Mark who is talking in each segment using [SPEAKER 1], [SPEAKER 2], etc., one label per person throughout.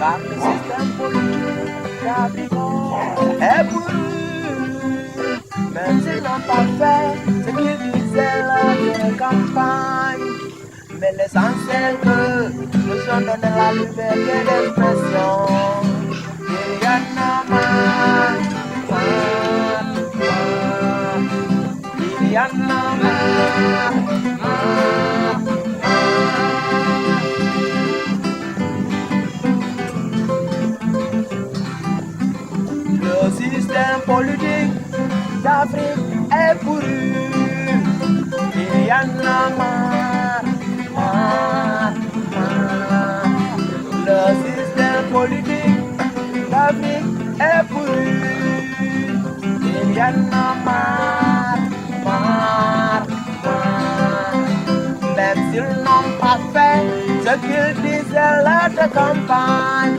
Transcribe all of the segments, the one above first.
[SPEAKER 1] car le système politique d'Afrique est pourri. Même s'ils n'ont pas fait ce qu'ils disaient lors de campagne, mais l'essentiel que nous ont donné la liberté d'expression. Il y en a marre, il y en a marre, Le système politique d'Afrique est pourri. Il y en a marre, Le système politique d'Afrique est pourri. Il y en a marre, Même s'ils n'ont pas fait ce qu'ils disaient lors de campagne,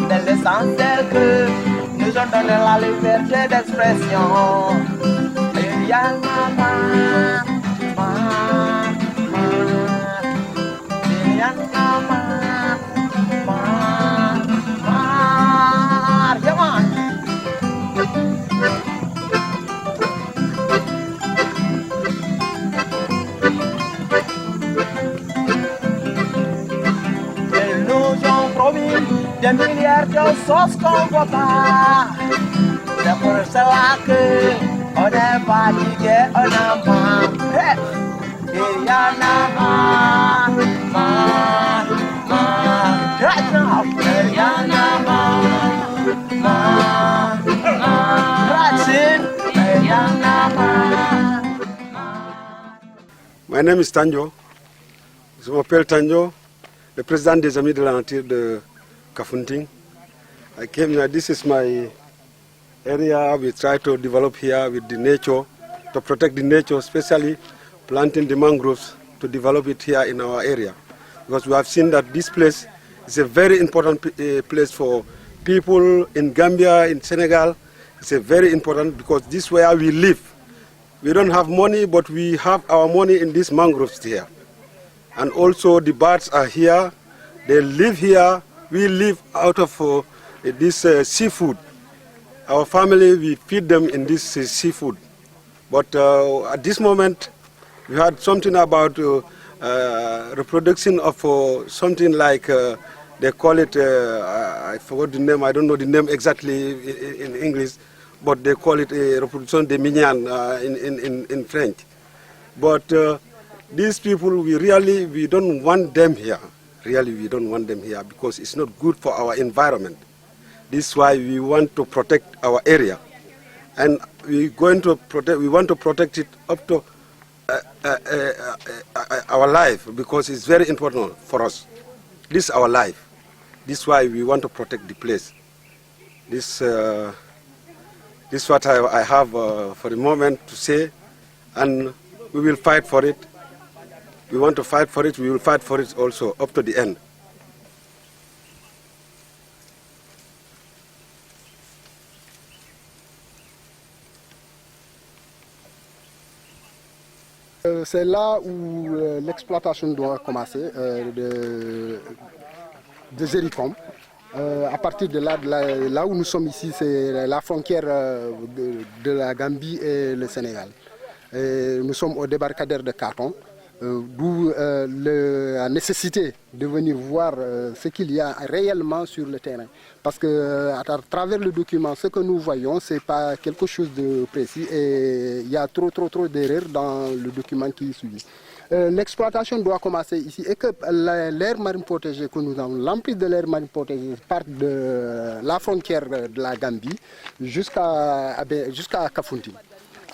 [SPEAKER 1] mais l'essentiel que nous ont donné la liberté d'expression. Il y en a marre, Il y en a marre, Come on. Ils nous ont promis des milliards de sauces qu'on voit pas. C'est pour cela qu'on est fatigué, on a marre. Il y en a marre, Right now, il y en a marre, Racine, il y en a marre.
[SPEAKER 2] My name is Tanjo. Je m'appelle Tanjo, le président des Amis de la Nature de Kafountine. I came here. This is my area. We try to develop here with the nature, to protect the nature, especially planting the mangroves to develop it here in our area. Because we have seen that this place is a very important place for people in Gambia, in Senegal. It's a very important because this is where we live. We don't have money, but we have our money in these mangroves here. And also the birds are here. They live here. We live out of this seafood. Our family, we feed them in this seafood. But at this moment, we had something about reproduction of something like, they call it, I forgot the name, I don't know the name exactly in English, but they call it a reproduction de mignon in French. But these people, we don't want them here. Really, we don't want them here because it's not good for our environment. This is why we want to protect our area. And we want to protect it up to our life because it's very important for us. This is our life. This is why we want to protect the place. This is what I have for the moment to say, and we will fight for it. We want to fight for it. We will fight for it also up to the end.
[SPEAKER 3] C'est là où l'exploitation doit commencer de Zéricom. À partir de là où nous sommes ici, c'est la frontière de la Gambie et le Sénégal. Et nous sommes au débarcadère de Karton, d'où la nécessité de venir voir ce qu'il y a réellement sur le terrain. Parce qu'à travers le document, ce que nous voyons, ce n'est pas quelque chose de précis et il y a trop d'erreurs dans le document qui est suivi. L'exploitation doit commencer ici et que l'aire marine protégée que nous avons, l'emprise de l'aire marine protégée part de la frontière de la Gambie jusqu'à Kafountine.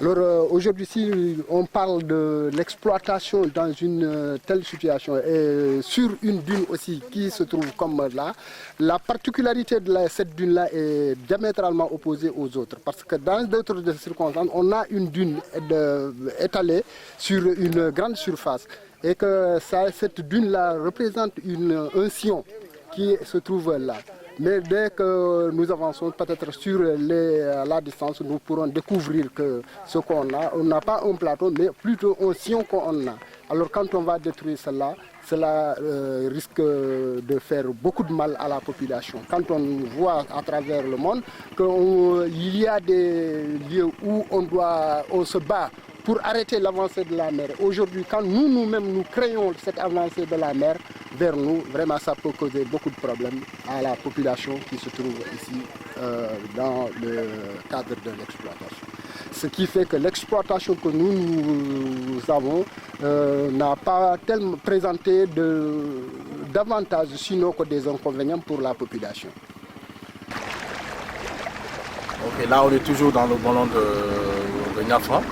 [SPEAKER 3] Alors aujourd'hui, si on parle de l'exploitation dans une telle situation et sur une dune aussi qui se trouve comme là, la particularité de cette dune-là est diamétralement opposée aux autres. Parce que dans d'autres circonstances, on a une dune étalée sur une grande surface et que cette dune-là représente un sillon qui se trouve là. Mais dès que nous avançons peut-être sur la distance, nous pourrons découvrir que ce qu'on a, on n'a pas un plateau, mais plutôt un sillon qu'on a. Alors quand on va détruire cela risque de faire beaucoup de mal à la population. Quand on voit à travers le monde qu'il y a des lieux où on se bat pour arrêter l'avancée de la mer. Aujourd'hui, quand nous-mêmes nous créons cette avancée de la mer vers nous, vraiment ça peut causer beaucoup de problèmes à la population qui se trouve ici dans le cadre de l'exploitation. Ce qui fait que l'exploitation que nous avons n'a pas tellement présenté d'avantages, sinon que des inconvénients pour la population.
[SPEAKER 4] Ok, là on est toujours dans le ballon de Niafra.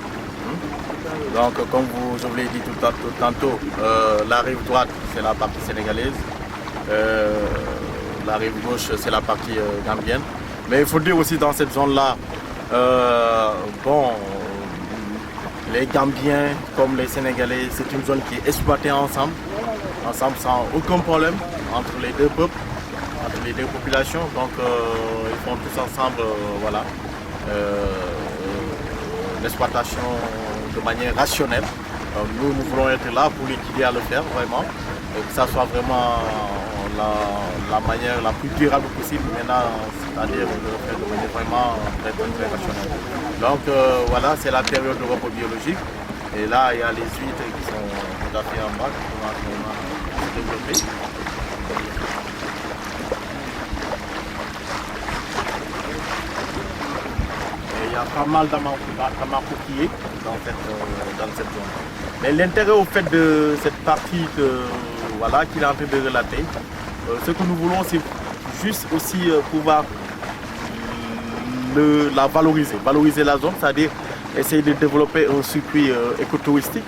[SPEAKER 4] Donc comme je vous l'ai dit tantôt, la rive droite c'est la partie sénégalaise, la rive gauche c'est la partie gambienne. Mais il faut dire aussi dans cette zone-là, les Gambiens comme les Sénégalais, c'est une zone qui est exploitée ensemble sans aucun problème entre les deux peuples, entre les deux populations. Donc ils font tous ensemble l'exploitation de manière rationnelle. Nous voulons être là pour l'étudier à le faire vraiment, et que ça soit vraiment la manière la plus durable possible maintenant, c'est-à-dire de le faire de manière vraiment très rationnelle. Donc voilà, c'est la période de repos biologique, et là il y a les huîtres qui sont tout à fait en bas, qui vont vraiment se développer. Il y a pas mal d'amancoquillés dans cette zone. Mais l'intérêt au fait de cette partie qu'il est en train de relater, ce que nous voulons, c'est juste aussi pouvoir la valoriser la zone, c'est-à-dire essayer de développer un circuit écotouristique,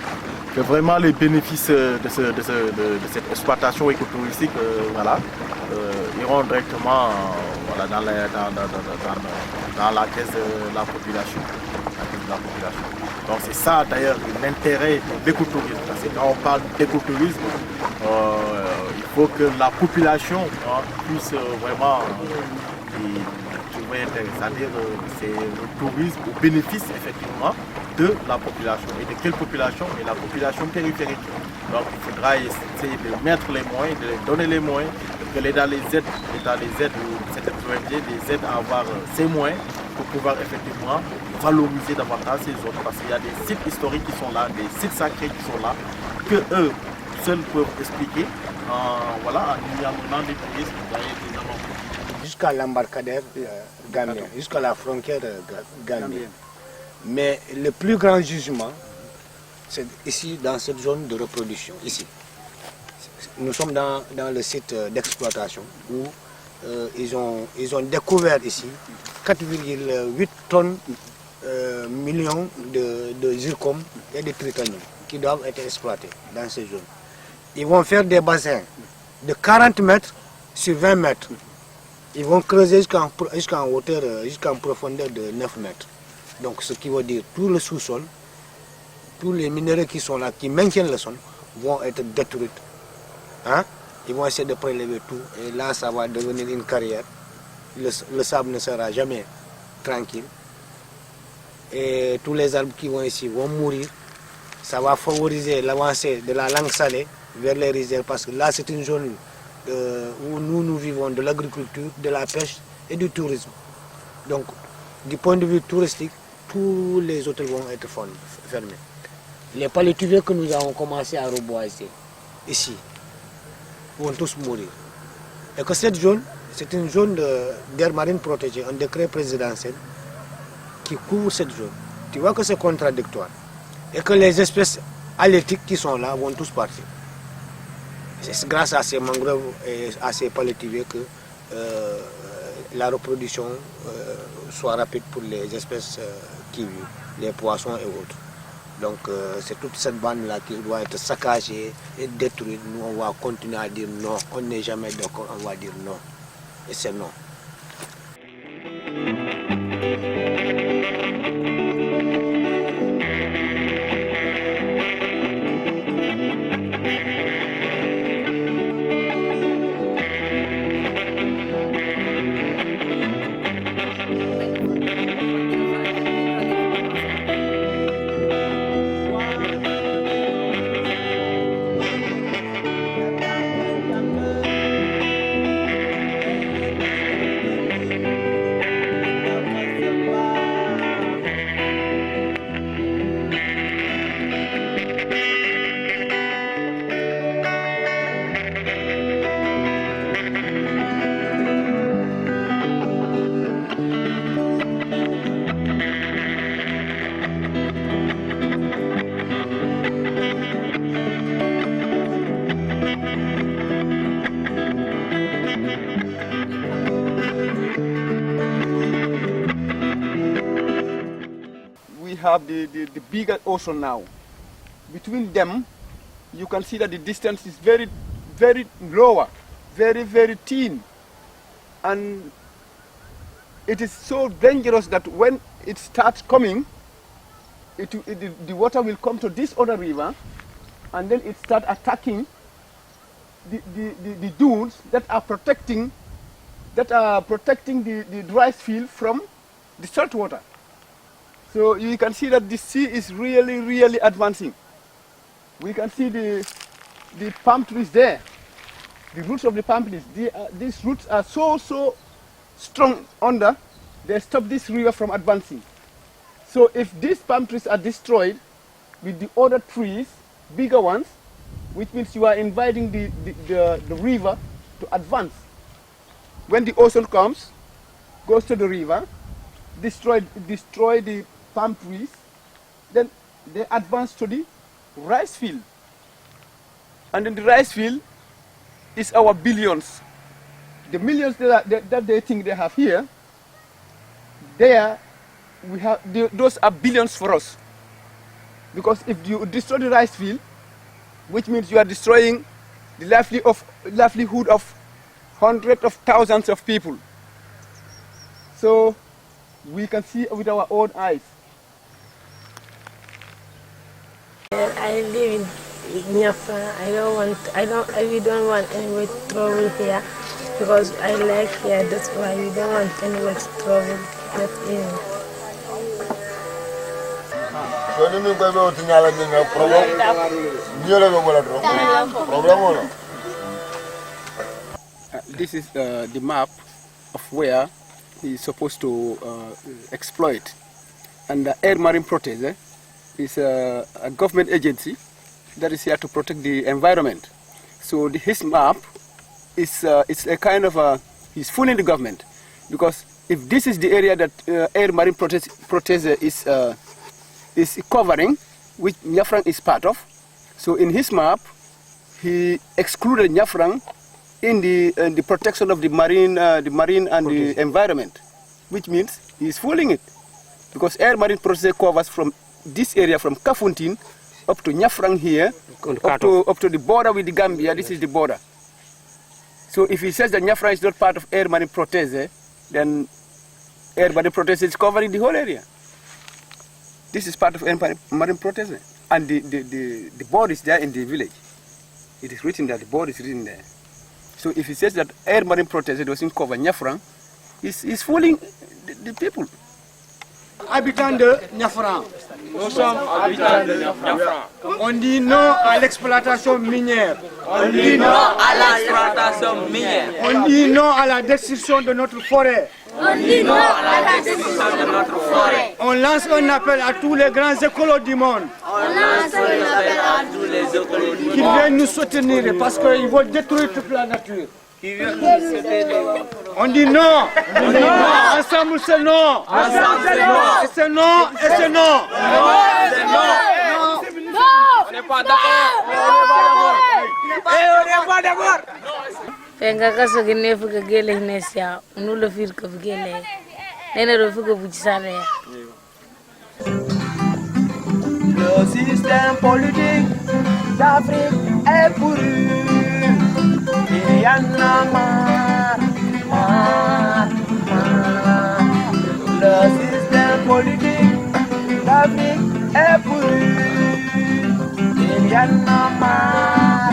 [SPEAKER 4] que vraiment les bénéfices de cette exploitation écotouristique iront directement dans la caisse de la population. Donc c'est ça d'ailleurs l'intérêt de l'écotourisme. Parce que quand on parle d'écotourisme, il faut que la population puisse vraiment trouver intérêt. C'est-à-dire c'est le tourisme au bénéfice effectivement de la population. Et de quelle population? Et la population périphérique. Donc il faudra essayer de mettre les moyens, de les donner les moyens, que l'État les aide ou cette ONG les aide à avoir ces moyens pour pouvoir effectivement valoriser davantage ces zones, parce qu'il y a des sites historiques qui sont là, des sites sacrés qui sont là, que eux seuls peuvent expliquer en y amenant des touristes,
[SPEAKER 5] jusqu'à l'embarcadère gambien, jusqu'à la frontière gambienne. Mais le plus grand jugement, c'est ici, dans cette zone de reproduction, ici. Nous sommes dans le site d'exploitation où ils ont découvert ici 4,8 tonnes millions de zircon et de tritanium qui doivent être exploités dans ces zones. Ils vont faire des bassins de 40 mètres sur 20 mètres. Ils vont creuser jusqu'en hauteur, jusqu'en profondeur de 9 mètres. Donc ce qui veut dire tout le sous-sol, tous les minéraux qui sont là, qui maintiennent le sol, vont être détruits. Ils vont essayer de prélever tout, et là ça va devenir une carrière. Le sable ne sera jamais tranquille. Et tous les arbres qui vont ici vont mourir. Ça va favoriser l'avancée de la langue salée vers les rizières, parce que là c'est une zone où nous vivons de l'agriculture, de la pêche et du tourisme. Donc du point de vue touristique, tous les hôtels vont être fermés. Les palétuviers que nous avons commencé à reboiser ici vont tous mourir. Et que cette zone, c'est une zone d'aire marine protégée, un décret présidentiel qui couvre cette zone. Tu vois que c'est contradictoire. Et que les espèces halieutiques qui sont là vont tous partir. C'est grâce à ces mangroves et à ces palétuviers que la reproduction soit rapide pour les espèces qui vivent, les poissons et autres. Donc c'est toute cette bande-là qui doit être saccagée et détruite. Nous, on va continuer à dire non. On n'est jamais d'accord, on va dire non. Et c'est non.
[SPEAKER 6] we have the bigger ocean now. Between them, you can see that the distance is very, very lower, very, very thin. And it is so dangerous that when it starts coming, the water will come to this other river, and then it starts attacking the dunes that are protecting the rice field from the salt water. So you can see that the sea is really, really advancing. We can see the palm trees there, the roots of the palm trees. These roots are so strong under, they stop this river from advancing. So if these palm trees are destroyed with the other trees, bigger ones, which means you are inviting the river to advance. When the ocean comes, goes to the river, destroy the palm trees, then they advance to the rice field. And in the rice field is our billions. The millions that they think they have here, those are billions for us. Because if you destroy the rice field, which means you are destroying the livelihood of hundreds of thousands of people. So we can see with our own eyes.
[SPEAKER 7] I live in Nyafra. We don't want anyone to trouble here because I like here. That's why we don't want anyone to trouble. That's it.
[SPEAKER 6] This is the map of where he is supposed to exploit. And the Air Marine Protege is a government agency that is here to protect the environment. So his map is it's a kind of he's fooling the government, because if this is the area that Air Marine Protege is covering, which Nyafrang is part of, so in his map he excluded Nyafrang in the protection of the marine and the environment, which means he is fooling it, because Air Marine Protege covers from this area from Kafountine up to Nyafrang here, up to the border with the Gambia. This is the border. So if he says that Nyafrang is not part of Air Marine Protege, then Air Marine Protege is covering the whole area. This is part of Air Marine Protege, and the board is there in the village. It is written there, the board is written there. So if he says that Air Marine Protege doesn't cover Nyafrang, he's fooling the people.
[SPEAKER 8] Habitants de Nyafrang. Nous sommes habitants de Nyafrang. On dit non à l'exploitation minière.
[SPEAKER 9] On dit non à l'exploitation minière.
[SPEAKER 8] On dit non à la destruction de notre forêt.
[SPEAKER 9] On dit non à la destruction de notre forêt.
[SPEAKER 8] On lance un appel à tous les grands écolos du monde.
[SPEAKER 9] On lance un appel à tous les écolos du monde.
[SPEAKER 8] Qui viennent nous soutenir parce qu'ils vont détruire toute la nature. On dit non. On dit non. Ensemble c'est non.
[SPEAKER 9] Ensemble c'est non.
[SPEAKER 8] Et c'est non. Et c'est non.
[SPEAKER 9] C'est non. On n'est pas d'accord. On n'est pas d'accord.
[SPEAKER 7] Penga kaso gine fuka gele hinesia unulo firka fugele nene ro fuka bujisare.
[SPEAKER 1] Le système politique d'Afrique est pourri. Il y en a marre. Le système politique d'Afrique est pourri. Il y en a marre.